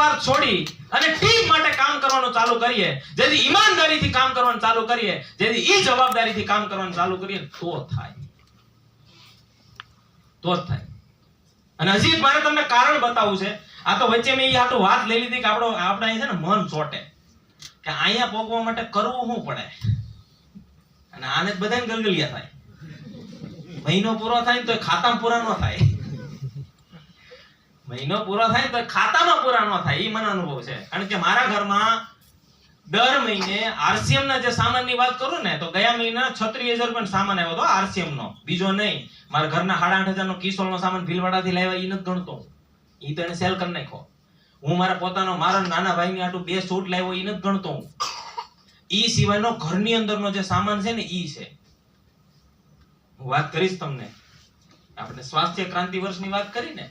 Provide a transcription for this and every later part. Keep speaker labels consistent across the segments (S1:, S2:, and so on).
S1: સ્વાર્થ છોડી અને ટીમ માટે કામ કરવાનું ચાલુ કરીએ, જેથી ઈમાનદારીથી કામ કરવાનું ચાલુ કરીએ, જેથી ઈ જવાબદારીથી કામ કરવાનું ચાલુ કરીએ, તો થાય. અને હજી મારે તમને કારણ બતાવવું છે. આ તો વચ્ચે મેં આ તો વાત લઈ લીધી કે આપણે અહીં છે ને મન ચોટે કે અહીંયા પહોંચવા માટે કરવું શું પડે, અને આને બધાને ગલગલિયા થાય. મહિનો પૂરો થાય તો ખાતામાં પૂરા ન થાય, મહિનો પૂરો થાય તો ખાતામાં પૂરા ન થાય. એ મને અનુભવ છે. કારણ કે મારા ઘરમાં દર મહિને આરસીએમ ના જે સામાનની વાત કરું ને, તો ગયા મહિના 36,000 રૂપિયાનો સામાન આવ્યો હતો આરસીએમ નો, બીજો નહીં. મારા ઘરના 8,500 નો કિશોરનો સામાન ભીલવાડાથી લાવ્યા, એ નથી ગણતો, એ તો એને સેલ કરી નાખ્યો. હું મારા પોતાનો મારા નાના ભાઈની આટલું 2 સૂટ લાવ્યો, એ નથી ગણતો હું. ઈ સિવાયનો ઘરની અંદરનો જે સામાન છે ને, ઈ છે. હું વાત કરીશ તમને. આપણે સ્વાસ્થ્ય ક્રાંતિ વર્ષની વાત કરી ને,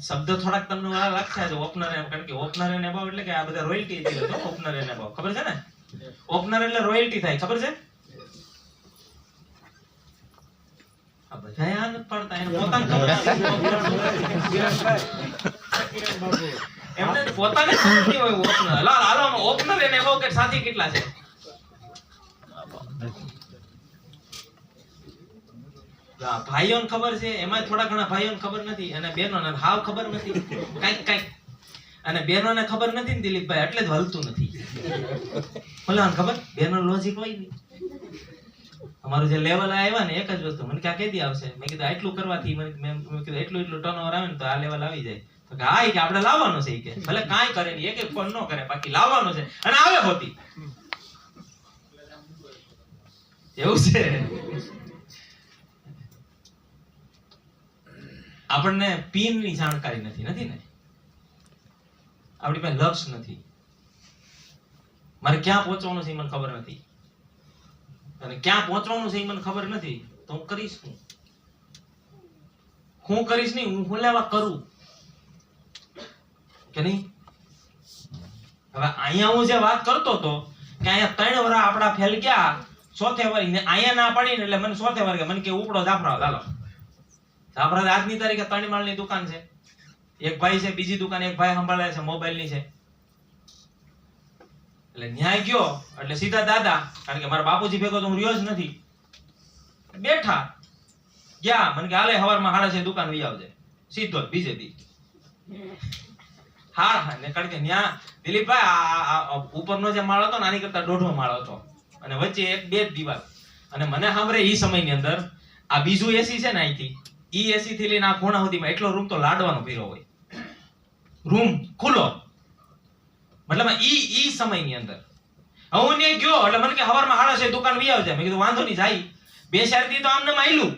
S1: શબ્દ થોડાક તમને વાળા લાગશે આજે ઓપનર એમ, કારણ કે ઓપનર એને ભાવ એટલે કે આ બધા રોયલ્ટી છે. ઓપનર એને ભાવ ખબર છે ને, ઓપનર એટલે રોયલ્ટી થાય, ખબર છે? આ બધા આ નથી પડતા, એને પોતાને ખબર એમને પોતાને ખબર હોય ઓપનર. હાલો ઓપનર એને ભાવ કે સાથી કેટલા છે? ભાઈઓને ખબર છે, એમાં થોડા ઘણા ભાઈઓને ખબર નથી, અને બહેનોને હાવ ખબર નથી, કઈક અને બહેનોને ખબર નથી ને દિલીપભાઈ, એટલે જ હલતું નથી. ભલે ખબર બહેનો લોજિક હોય ને. અમારું જે લેવલ આવ્યા ને, એક જ વસ્તુ મને કે આ કેદી આવશે? મેં કીધું આટલું કરવાથી મેં કીધું એટલું ટર્નઓવર આવે ને તો આ લેવલ આવી જાય. તો કે હા, કે આપણે લાવવાનું છે, કે ભલે કાંઈ કરે નહીં, એક ફોન ન કરે, બાકી લાવવાનું છે, અને આવે હોતી. એવું છે. આપણને પિન ની જાણકારી નથી ને, આપણી પાસે લક્ષ્ય નથી. મારે ક્યાં પહોંચવાનું છે એ મને ખબર નથી, અને ક્યાં પહોંચવાનું છે એ મને ખબર નથી, તો હું કરીશ હું કરીશ નહીં, હું લેવા કરું કે નહીં. હવે અહીંયા હું જે વાત કરતો હતો કે અહીંયા 3 વર્ષ આપડા ફેલ ગયા, 4થે વર્ષ અહીંયા ના પડીને એટલે મને 4થે વર્ષ મને કે ઉપડો જાફરાવ ચાલો. આપણા આજની તારીખે 3 માળની દુકાન છે, એક ભાઈ છે, બીજી દુકાન એક ભાઈ સંભાળે છે, મોબાઈલ ની છે. એટલે ન્યાય ગયો એટલે સીધા દાદા, કારણ કે મારા બાપુજી ભેગો તો હું રહ્યો જ નથી, બેઠા ગયા. મને કે હાલે સવારમાં 6:30 દુકાન વી આવજે, સીધો બીજે દી. હા ને, કારણ કે ન્યા દિલીપભાઈ ઉપરનો જે માળ હતો ને આની કરતા 1.5 માળ હતો, અને વચ્ચે 1-2 દિવાલ. અને મને સાંભળે ઈ સમયની અંદર આ બીજું એસી છે ને, અહીંથી ઈ એસી થી લઈને આ ખૂણા સુધીમાં એટલો રૂમ તો લાડવાનો પીરો હોય, રૂમ ખુલ્લો. મતલબ ઈ સમયની અંદર હું ને ગયો એટલે મને કે સવારમાં 6:30 દુકાન વી આવજે. મેં કીધું વાંધો નહીં, જાય 2-4 દી તો આમને માયલું.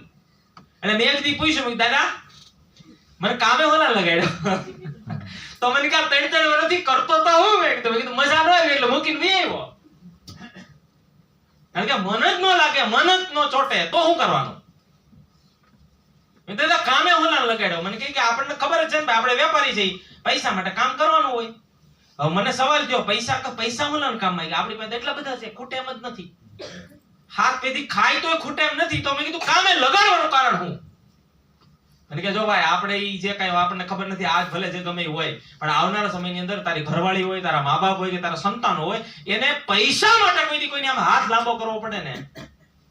S1: એટલે મેં એક દી પૂછ્યું, મેં દાદા મને કામે હોલા લગાડ્યો, તો મને કે 3-4 વર્ષથી કરતો તો હું. મેં કીધું મજા ન આવી એટલે મૂકીને વી આવ્યો. કારણ કે મન જ ન લાગે, મન જ ન ચોટે તો શું કરવાનું? દાદા કામે હોલા લગાડ્યો. મને કે આપણને ખબર જ છે ને, આપણે વેપારી છીએ, પૈસા માટે કામ કરવાનું હોય. હવે મને સવાલ થયો, પૈસા હોલા કામ માં આપણી પાસે એટલા બધા છે, ખૂટે એમ જ નથી. હાથ પેથી ખાય તો ખૂટે એમ નથી. તો મેં કીધું કામે લગાડવાનું કારણ શું? મને કે જો ભાઈ, આપણે ઈ જે કઈ આપણને ખબર નથી, આજ ભલે જે ગમે હોય, પણ આવનારા સમયની અંદર તારી ઘરવાળી હોય, તારા મા બાપ હોય, કે તારા સંતાનો હોય, એને પૈસા માટે કોઈને આમ હાથ લાંબો કરવો પડે ને,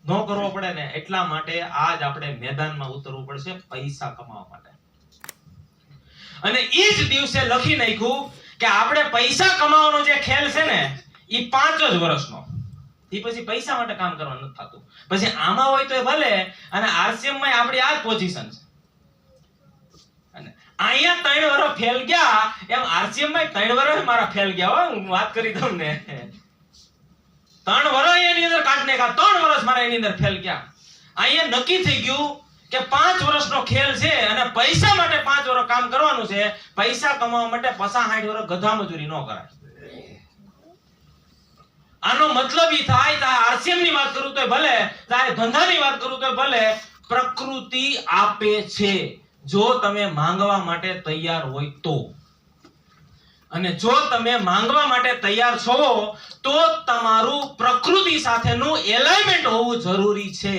S1: ન કરવો પડે ને, એટલા માટે આજ આપણે મેદાનમાં ઉતરવું પડશે પૈસા કમાવા માટે. અને ઈ જ દિવસે લખી નાખ્યું કે આપણે પૈસા કમાવાનો જે ખેલ છે ને, ઈ 5 જ વર્ષનો. ઈ પછી પૈસા માટે કામ કરવાનું નથી થતું. પછી આમાં હોય તો ભલે, અને આરસીએમ માં આપણી આ જ પોઝિશન છે. અને અહીંયા 3 વર્ષ ફેલ ગયા, એમ આરસીએમ માં 3 વર્ષ મારા ફેલ ગયા. હો, હું વાત કરી દઉં ને, 3 વર્ષ એની અંદર કાઢ નાખ્યા, 3 વર્ષ મારા એની અંદર ફેલ ગયા. અહીંયા નક્કી થઈ ગયું કે 5 વર્ષનો ખેલ છે, અને પૈસા માટે 5 વર્ષ કામ કરવાનું છે. પૈસા કમાવા માટે 50-60 વર્ષ ગધા મજૂરી ન કરાય. આનો મતલબ ઈ થાય, ચાહે આરસીએમ ની વાત કરું તો ભલે, ચાહે ધંધાની વાત કરું તો ભલે, પ્રકૃતિ આપે છે જો તમે માંગવા માટે તૈયાર હોય તો. અને જો તમે માંગવા માટે તૈયાર છો તો તમારું પ્રકૃતિ સાથેનું એલાઇનમેન્ટ હોવું જરૂરી છે.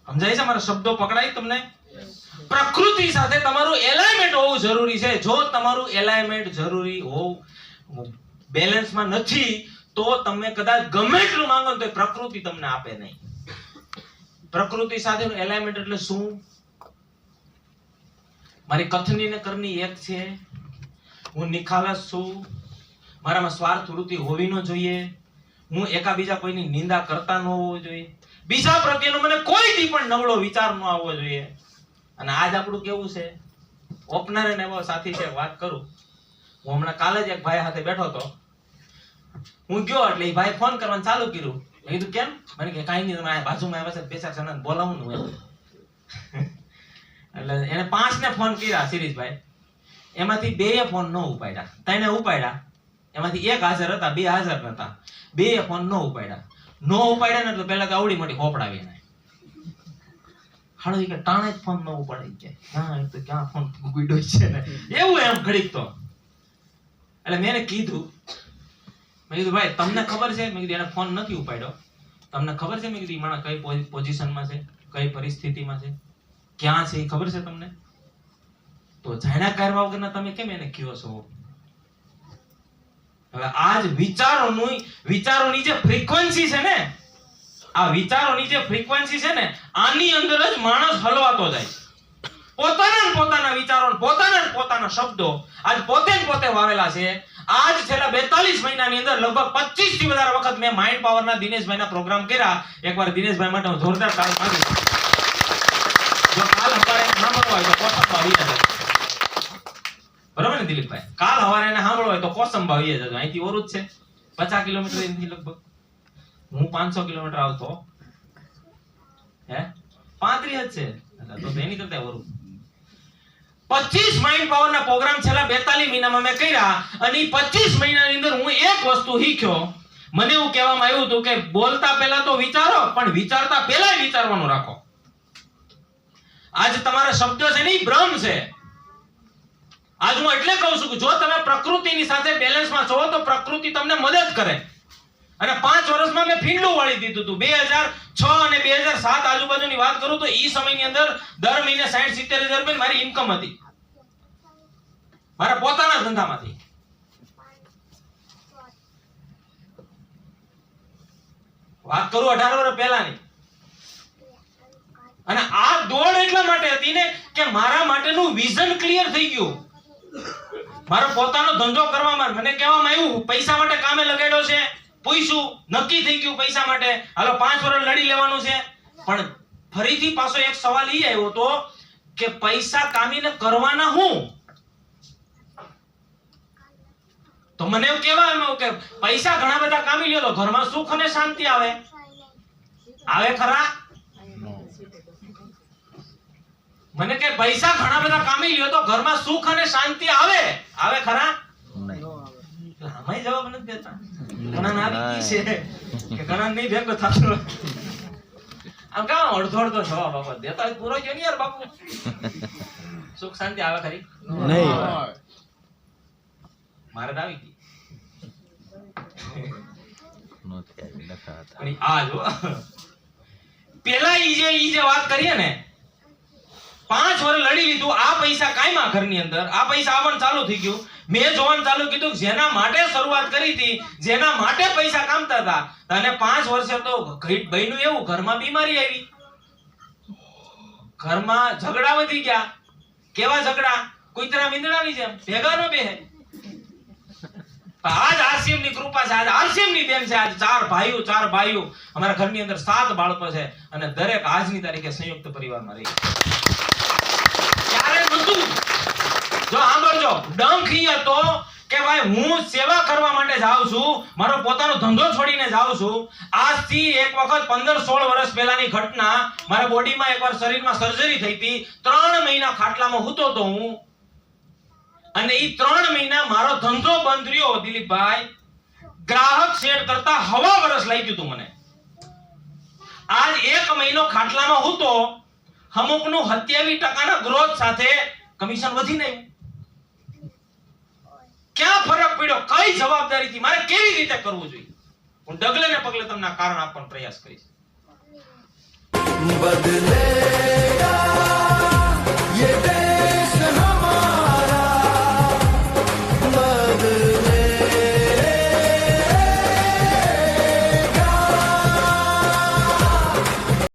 S1: સમજાય છે? મારા શબ્દો પકડાય તમને? પ્રકૃતિ સાથે તમારું એલાઇનમેન્ટ હોવું જરૂરી છે. જો તમારું એલાઇનમેન્ટ જરૂરી બેલેન્સમાં નથી તો તમે કદાચ ગમે એટલું માંગો તો પ્રકૃતિ તમને આપે નહીં. પ્રકૃતિ સાથેનું એલાઇનમેન્ટ એટલે શું? મારી કથની ને કરની એક છે. હું નિખાલસ છું. મારામાં સ્વાર્થ વૃત્તિ હોવી ન જોઈએ. હું એકાબીજા કોઈની નિંદા કરતા ન હોવો જોઈએ. બીજા પ્રત્યેનો મને કોઈથી પણ નવળો વિચાર ન આવવો જોઈએ. અને આજ આપણું કેવું છે, ઓપનર ને એવો સાથી છે. વાત કરું, હું હમણાં કાલે જ એક ભાઈ સાથે બેઠો હતો. હું ગયો એટલે એ ભાઈ ફોન કરવાનું ચાલુ કર્યું. મેં કીધું કેમ? મને કે કાંઈ નહીં, તમે બાજુમાં આવ્યા છે, બેસા જણાને બોલાવું ને. એટલે એને 5 ને ફોન કર્યા શિરીષભાઈ. એમાંથી 2 ફોન ન ઉપાડ્યા, 3 ઉપાડ્યા. એમાંથી 1 હાજર હતા, 2 હાજર નતા. 2 ફોન ન ઉપાડ્યા. ન ઉપાડ્યા ને એટલે પહેલા તો આવડી મોટી હોપડાવી એને. હાલો કે ટાણે જ ફોન ન ઉપાડી કે હા તો ક્યાં ફોન ગુડ્યો છે ને એવું એમ ઘડીક તો. એટલે મેં એને કીધું, મેં કીધું ભાઈ તમને ખબર છે? મેં કીધું એને ફોન નથી ઉપાડ્યો, તમને ખબર છે? મેં કીધું માણસ કઈ પોઝિશનમાં છે, કઈ પરિસ્થિતિમાં છે, ક્યાં છે એ ખબર છે તમને? તો જાણ્યા કરવા વગરના તમે કેમ એને કયો છો? હવે આજ વિચારોની જે ફ્રીક્વન્સી છે ને, આ વિચારોની જે ફ્રીક્વન્સી છે ને, આની અંદર જ માણસ હલવાતો જાય. પોતાના વિચારો, પોતાના શબ્દો આજ પોતે વાવેલા છે. આજ છેલ્લા 42 મહિનાની અંદર લગભગ 25 થી વધારે વખત મેં માઇન્ડ પાવરના દિનેશભાઈના પ્રોગ્રામ કર્યા. એકવાર દિનેશભાઈ માટે હું જોરદાર તાળી મારું. જો કાલ હવારે સાંભળવો હોય તો કોસંબા આવી જજો. બરાબર ને દિલીપભાઈ? કાલ હવારે એને સાંભળવો હોય તો કોસંબા આવી જજો. અહીંથી ઓરું જ છે 50 કિલોમીટર અહીંથી લગભગ. હું 500 કિલોમીટર આવતો હે 35 જ છે તો એની કરતા ઓરું. 25 માઇન્ડ પાવરના પ્રોગ્રામ છેલ્લા 42 મહિનામાં મેં કર્યા. અને 25 મહિનાની અંદર હું એક વસ્તુ શીખ્યો. મને એવું કહેવામાં આવ્યું હતું કે બોલતા પહેલા તો વિચારો, પણ વિચારતા પહેલા વિચારવાનું રાખો. આજ તમારા શબ્દો છે ને એ બ્રહ્મ છે. આજ હું એટલે કહું છું કે જો તમે પ્રકૃતિની સાથે બેલેન્સમાં છો તો પ્રકૃતિ તમને મદદ કરે. અને 5 વર્ષમાં મેં ફીંડલું વાળી દીધું હતું. 2006 અને 2007 આજુબાજુની વાત કરું તો એ સમયની અંદર દર મહિને 60-70 હજાર રૂપિયા મારી ઇન્કમ હતી, મારા પોતાના ધંધામાંથી. વાત કરું 18 વર્ષ પહેલાની. અને આ દોડ એટલા માટે હતી ને કે મારા માટેનું વિઝન ક્લિયર થઈ ગયું. મારો પોતાનો ધંધો કરવામાં મને કહેવામાં આવ્યું પૈસા માટે કામે લગાડ્યો છે. પૂછ્યું, નક્કી થઈ ગયું પૈસા માટે, હાલો 5 વર્ષ લડી લેવાનું છે. પણ ફરીથી પાછો એક સવાલ ઈ આવ્યો તો કે પૈસા કામીને કરવાના હું? તો મને એવું કહેવાય કે પૈસા ઘણા બધા કામી લ્યો તો ઘરમાં સુખ અને શાંતિ આવે. આવે ખરા? મને કે પૈસા ઘણા બધા કામી લ્યો તો ઘરમાં સુખ અને શાંતિ આવે. આવે ખરા? આમાંય જવાબ નથી દેતા. ઘણા આવી ગઈ છે કે ઘણા નહીં ભેગો થતો. આમ કામ અડધો જવાબ આપો દેતા પૂરો ગયો ને યાર બાપુ. સુખ શાંતિ આવે ખરી? નહીં. મારે તો આવી ગઈ. આ જો પેલા ઈ જે વાત કરીએ ને 5 વર્ષ લડી લીધું. આ પૈસા કાયમા ઘરની અંદર આ પૈસા આવવાનું ચાલુ થઈ ગયું. મેં જોવાનું ચાલુ કીધું જેના માટે શરૂઆત કરી હતી, જેના માટે પૈસા કામતા હતા, અને 5 વર્ષે તો બન્યું એવું ઘરમાં બીમારી આવી, ઘરમાં ઝઘડા વધી ગયા. કેવા ઝઘડા? કુતરા મીંદડાની જેમ ભેગા ન બેહે. આજ આરસીએમની કૃપા છે, આજ આરસીએમની દેન છે. આજ 4 ભાઈઓ અમારા ઘરની અંદર 7 બાળકો છે અને દરેક આજની તારીખે સંયુક્ત પરિવારમાં રહી. ક્યારે નતું? જો સાંભળજો, ડંખ ઈ હતો કે ભાઈ હું સેવા કરવા માટે જાઉં છું, મારો પોતાનો ધંધો છોડીને જાઉં છું. આજથી એક વખત 15-16 વર્ષ પહેલાની ઘટના. મારા બોડીમાં એકવાર શરીરમાં સર્જરી થઈ હતી. 3 મહિના ખાટલામાં સૂતો તો હું. અને ઈ 3 મહિના મારો ધંધો બંધ રહ્યો દિલીપભાઈ. ગ્રાહક સેટ કરતા હવા વર્ષ લાગ્યું હતું મને. આજ 1 મહિનો ખાટલામાં સૂતો, અમુકનું 27% ગ્રોથ સાથે કમિશન વધીને આવ્યું. ક્યાં ફરક પડ્યો? કઈ જવાબદારીથી મારે કેવી રીતે કરવું જોઈએ? હું ડગલે ને પગલે તમને કારણ આપવાનો પ્રયાસ કરીશ. બદલેગા